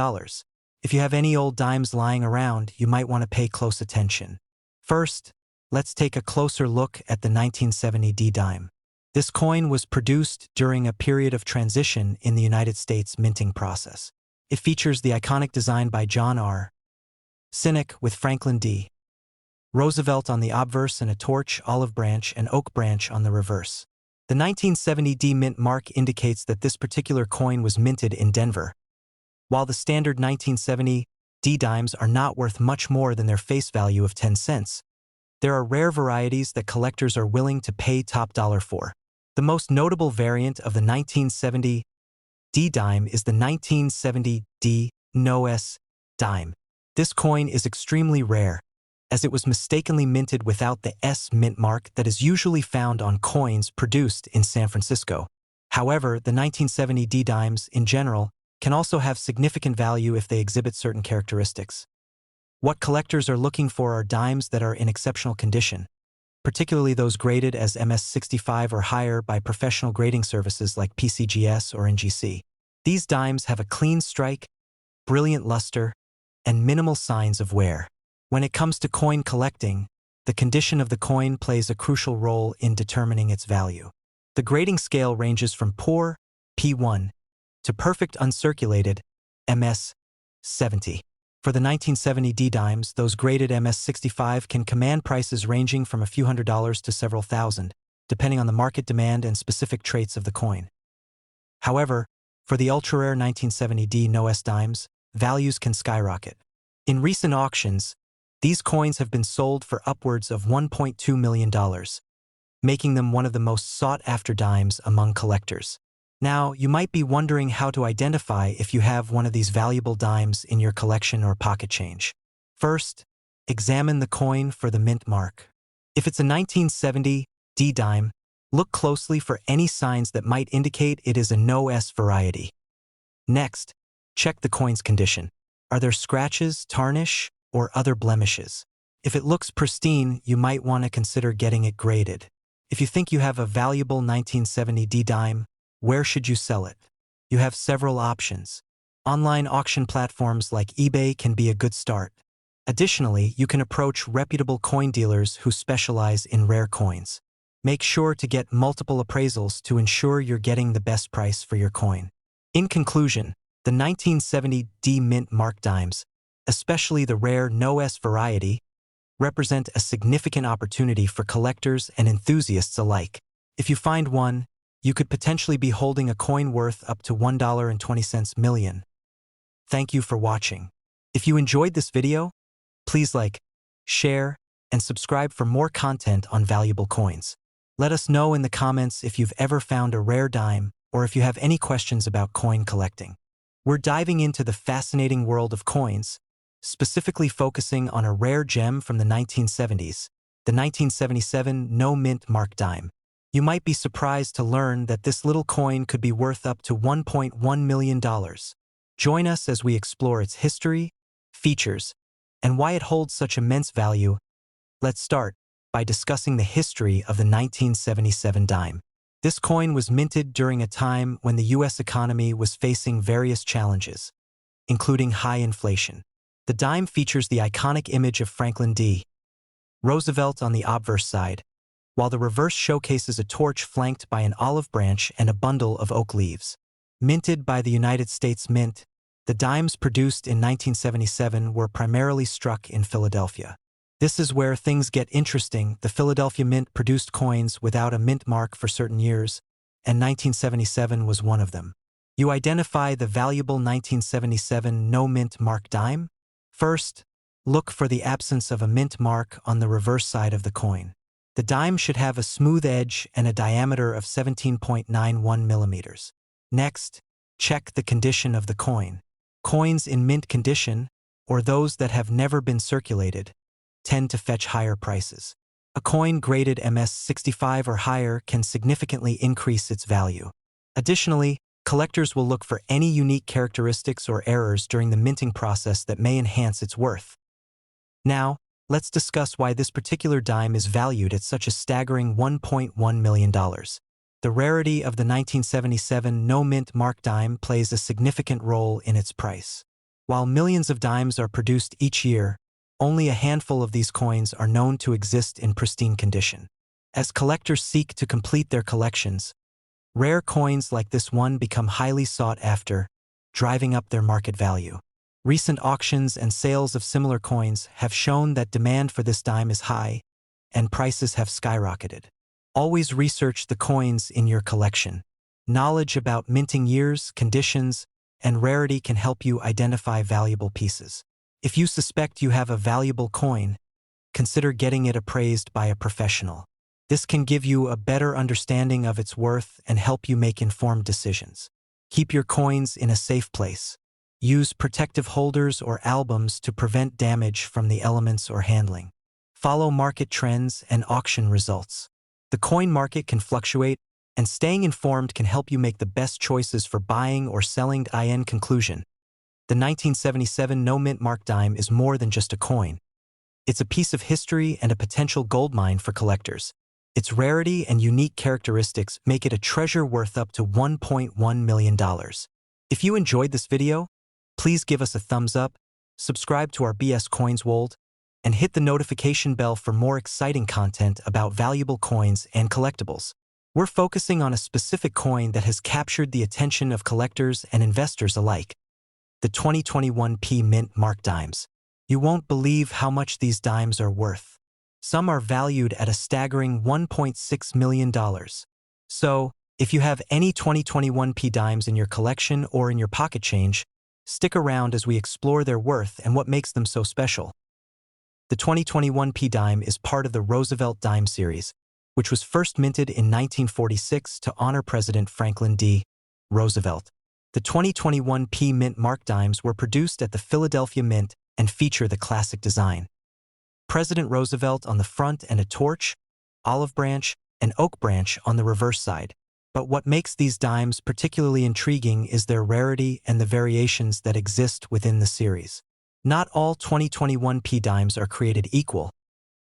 If you have any old dimes lying around, you might want to pay close attention. First, let's take a closer look at the 1970 D dime. This coin was produced during a period of transition in the United States minting process. It features the iconic design by John R. Cynic with Franklin D. Roosevelt on the obverse and a torch, olive branch, and oak branch on the reverse. The 1970 D Mint mark indicates that this particular coin was minted in Denver. While the standard 1970 D dimes are not worth much more than their face value of 10 cents, there are rare varieties that collectors are willing to pay top dollar for. The most notable variant of the 1970 D dime is the 1970 D No-S dime. This coin is extremely rare, as it was mistakenly minted without the S mint mark that is usually found on coins produced in San Francisco. However, the 1970 D dimes, in general, can also have significant value if they exhibit certain characteristics. What collectors are looking for are dimes that are in exceptional condition, particularly those graded as MS65 or higher by professional grading services like PCGS or NGC. These dimes have a clean strike, brilliant luster, and minimal signs of wear. When it comes to coin collecting, the condition of the coin plays a crucial role in determining its value. The grading scale ranges from poor, P1, to perfect uncirculated, MS70. For the 1970 D dimes, those graded MS65 can command prices ranging from a few $100s to several thousand, depending on the market demand and specific traits of the coin. However, for the ultra-rare 1970 D No-S dimes, values can skyrocket. In recent auctions, these coins have been sold for upwards of $1.2 million, making them one of the most sought-after dimes among collectors. Now, you might be wondering how to identify if you have one of these valuable dimes in your collection or pocket change. First, examine the coin for the mint mark. If it's a 1970 D dime, look closely for any signs that might indicate it is a No-S variety. Next, check the coin's condition. Are there scratches, tarnish, or other blemishes? If it looks pristine, you might want to consider getting it graded. If you think you have a valuable 1970 D dime, where should you sell it? You have several options. Online auction platforms like eBay can be a good start. Additionally, you can approach reputable coin dealers who specialize in rare coins. Make sure to get multiple appraisals to ensure you're getting the best price for your coin. In conclusion, the 1970 D Mint Mark dimes, especially the rare No-S variety, represent a significant opportunity for collectors and enthusiasts alike. If you find one, you could potentially be holding a coin worth up to $1.20 million. Thank you for watching. If you enjoyed this video, please like, share, and subscribe for more content on valuable coins. Let us know in the comments if you've ever found a rare dime or if you have any questions about coin collecting. We're diving into the fascinating world of coins, specifically focusing on a rare gem from the 1970s, the 1977 No Mint Mark dime. You might be surprised to learn that this little coin could be worth up to $1.1 million. Join us as we explore its history, features, and why it holds such immense value Let's start by discussing the history of the 1977 dime. This coin was minted during a time when the U.S. economy was facing various challenges, including high inflation. The dime features the iconic image of Franklin D. Roosevelt on the obverse side, while the reverse showcases a torch flanked by an olive branch and a bundle of oak leaves. Minted by the United States Mint, the dimes produced in 1977 were primarily struck in Philadelphia. This is where things get interesting. The Philadelphia Mint produced coins without a mint mark for certain years, and 1977 was one of them. You identify the valuable 1977 no-mint mark dime? First, look for the absence of a mint mark on the reverse side of the coin. The dime should have a smooth edge and a diameter of 17.91 millimeters. Next, check the condition of the coin. Coins in mint condition, or those that have never been circulated, tend to fetch higher prices. A coin graded MS-65 or higher can significantly increase its value. Additionally, collectors will look for any unique characteristics or errors during the minting process that may enhance its worth. Now, let's discuss why this particular dime is valued at such a staggering $1.1 million. The rarity of the 1977 no-mint mark dime plays a significant role in its price. While millions of dimes are produced each year, only a handful of these coins are known to exist in pristine condition. As collectors seek to complete their collections, rare coins like this one become highly sought after, driving up their market value. Recent auctions and sales of similar coins have shown that demand for this dime is high, and prices have skyrocketed. Always research the coins in your collection. Knowledge about minting years, conditions, and rarity can help you identify valuable pieces. If you suspect you have a valuable coin, consider getting it appraised by a professional. This can give you a better understanding of its worth and help you make informed decisions. Keep your coins in a safe place. Use protective holders or albums to prevent damage from the elements or handling. Follow market trends and auction results. The coin market can fluctuate, and staying informed can help you make the best choices for buying or selling. In conclusion, the 1977 no-mint mark dime is more than just a coin. It's a piece of history and a potential goldmine for collectors. Its rarity and unique characteristics make it a treasure worth up to $1.1 million. If you enjoyed this video, please give us a thumbs up, subscribe to our BS Coins World, and hit the notification bell for more exciting content about valuable coins and collectibles. We're focusing on a specific coin that has captured the attention of collectors and investors alike: the 2021 P Mint mark dimes. You won't believe how much these dimes are worth. Some are valued at a staggering $1.6 million. So, if you have any 2021 P dimes in your collection or in your pocket change, stick around as we explore their worth and what makes them so special. The 2021 P dime is part of the Roosevelt dime series, which was first minted in 1946 to honor President Franklin D. Roosevelt. The 2021 P Mint mark dimes were produced at the Philadelphia Mint and feature the classic design: President Roosevelt on the front and a torch, olive branch, and oak branch on the reverse side. But what makes these dimes particularly intriguing is their rarity and the variations that exist within the series. Not all 2021 P dimes are created equal,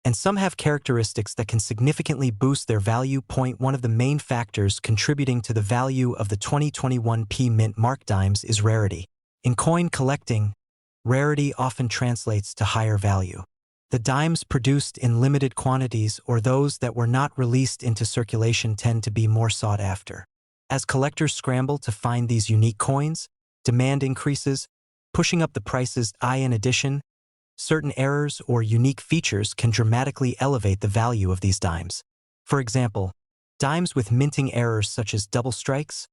and some have characteristics that can significantly boost their value. One of the main factors contributing to the value of the 2021 P Mint mark dimes is rarity. In coin collecting, rarity often translates to higher value. The dimes produced in limited quantities or those that were not released into circulation tend to be more sought after. As collectors scramble to find these unique coins, demand increases, pushing up the prices. In addition, certain errors or unique features can dramatically elevate the value of these dimes. For example, dimes with minting errors such as double strikes,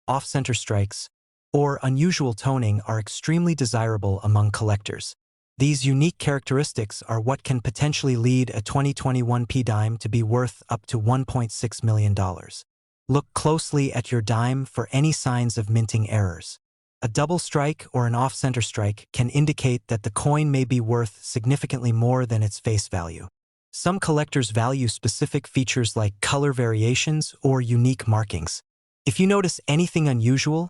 off-center strikes, or unusual toning are extremely desirable among collectors. These unique characteristics are what can potentially lead a 2021 P dime to be worth up to $1.6 million. Look closely at your dime for any signs of minting errors. A double strike or an off-center strike can indicate that the coin may be worth significantly more than its face value. Some collectors value specific features like color variations or unique markings. If you notice anything unusual,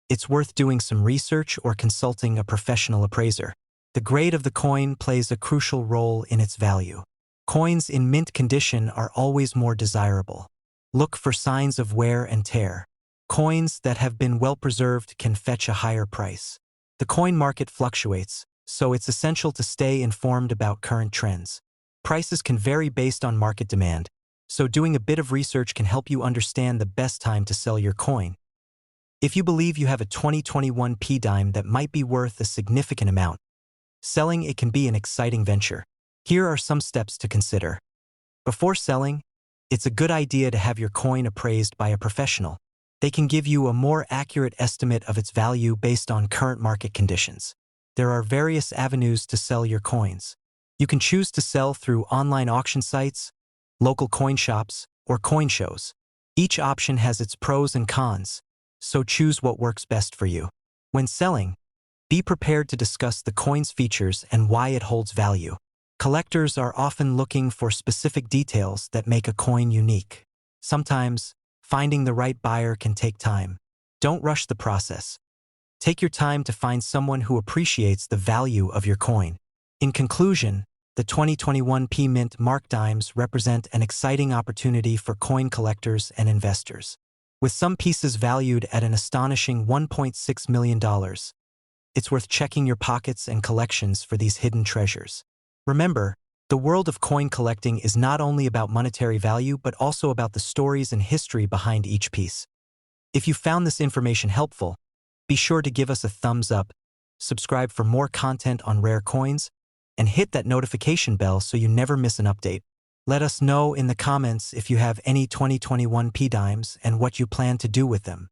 it's worth doing some research or consulting a professional appraiser. The grade of the coin plays a crucial role in its value. Coins in mint condition are always more desirable. Look for signs of wear and tear. Coins that have been well preserved can fetch a higher price. The coin market fluctuates, so it's essential to stay informed about current trends. Prices can vary based on market demand, so doing a bit of research can help you understand the best time to sell your coin. If you believe you have a 2021 P dime that might be worth a significant amount, selling it can be an exciting venture. Here are some steps to consider. Before selling, it's a good idea to have your coin appraised by a professional. They can give you a more accurate estimate of its value based on current market conditions. There are various avenues to sell your coins. You can choose to sell through online auction sites, local coin shops, or coin shows. Each option has its pros and cons, so choose what works best for you. When selling, be prepared to discuss the coin's features and why it holds value. Collectors are often looking for specific details that make a coin unique. Sometimes, finding the right buyer can take time. Don't rush the process. Take your time to find someone who appreciates the value of your coin. In conclusion, the 2021 P Mint Mark dimes represent an exciting opportunity for coin collectors and investors. With some pieces valued at an astonishing $1.6 million, it's worth checking your pockets and collections for these hidden treasures. Remember, the world of coin collecting is not only about monetary value but also about the stories and history behind each piece. If you found this information helpful, be sure to give us a thumbs up, subscribe for more content on rare coins, and hit that notification bell so you never miss an update. Let us know in the comments if you have any 2021 P dimes and what you plan to do with them.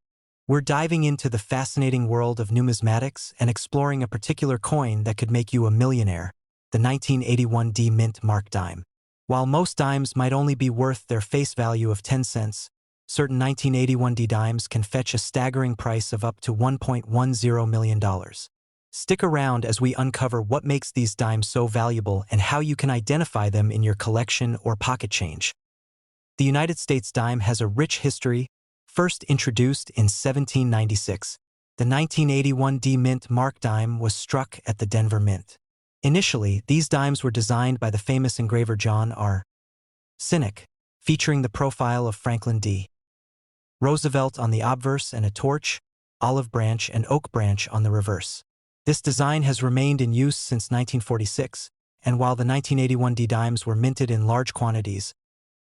We're diving into the fascinating world of numismatics and exploring a particular coin that could make you a millionaire, the 1981 D Mint Mark dime. While most dimes might only be worth their face value of 10 cents, certain 1981 D dimes can fetch a staggering price of up to $1.10 million. Stick around as we uncover what makes these dimes so valuable and how you can identify them in your collection or pocket change. The United States dime has a rich history. First introduced in 1796, the 1981 D Mint Mark dime was struck at the Denver Mint. Initially, these dimes were designed by the famous engraver John R. Sinek, featuring the profile of Franklin D. Roosevelt on the obverse and a torch, olive branch, and oak branch on the reverse. This design has remained in use since 1946, and while the 1981 D dimes were minted in large quantities,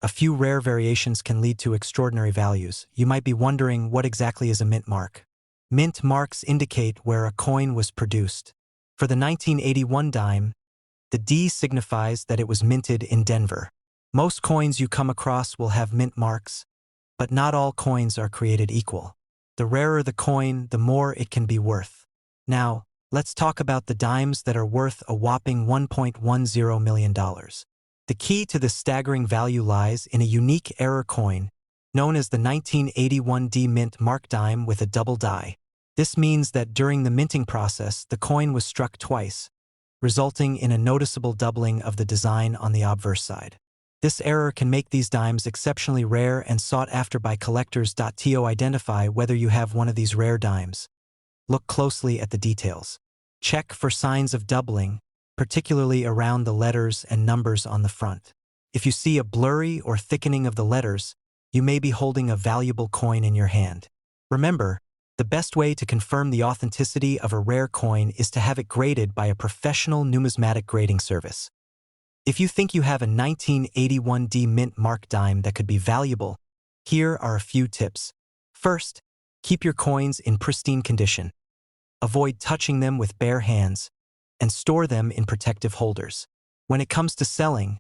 a few rare variations can lead to extraordinary values. You might be wondering, what exactly is a mint mark? Mint marks indicate where a coin was produced. For the 1981 dime, the D signifies that it was minted in Denver. Most coins you come across will have mint marks, but not all coins are created equal. The rarer the coin, the more it can be worth. Now, let's talk about the dimes that are worth a whopping $1.10 million. The key to this staggering value lies in a unique error coin, known as the 1981 D Mint Mark dime with a double die. This means that during the minting process, the coin was struck twice, resulting in a noticeable doubling of the design on the obverse side. This error can make these dimes exceptionally rare and sought after by collectors. To identify whether you have one of these rare dimes, look closely at the details. Check for signs of doubling, particularly around the letters and numbers on the front. If you see a blurry or thickening of the letters, you may be holding a valuable coin in your hand. Remember, the best way to confirm the authenticity of a rare coin is to have it graded by a professional numismatic grading service. If you think you have a 1981 D Mint Mark dime that could be valuable, here are a few tips. First, keep your coins in pristine condition. Avoid touching them with bare hands, and store them in protective holders. When it comes to selling,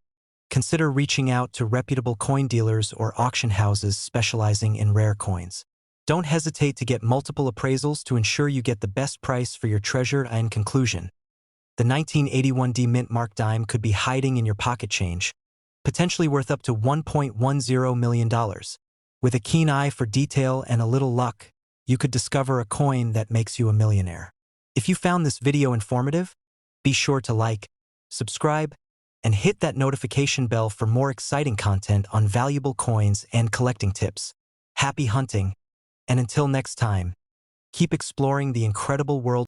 consider reaching out to reputable coin dealers or auction houses specializing in rare coins. Don't hesitate to get multiple appraisals to ensure you get the best price for your treasure. In conclusion, the 1981 D Mint Mark dime could be hiding in your pocket change, potentially worth up to $1.10 million. With a keen eye for detail and a little luck, you could discover a coin that makes you a millionaire. If you found this video informative, be sure to like, subscribe, and hit that notification bell for more exciting content on valuable coins and collecting tips. Happy hunting, and until next time, keep exploring the incredible world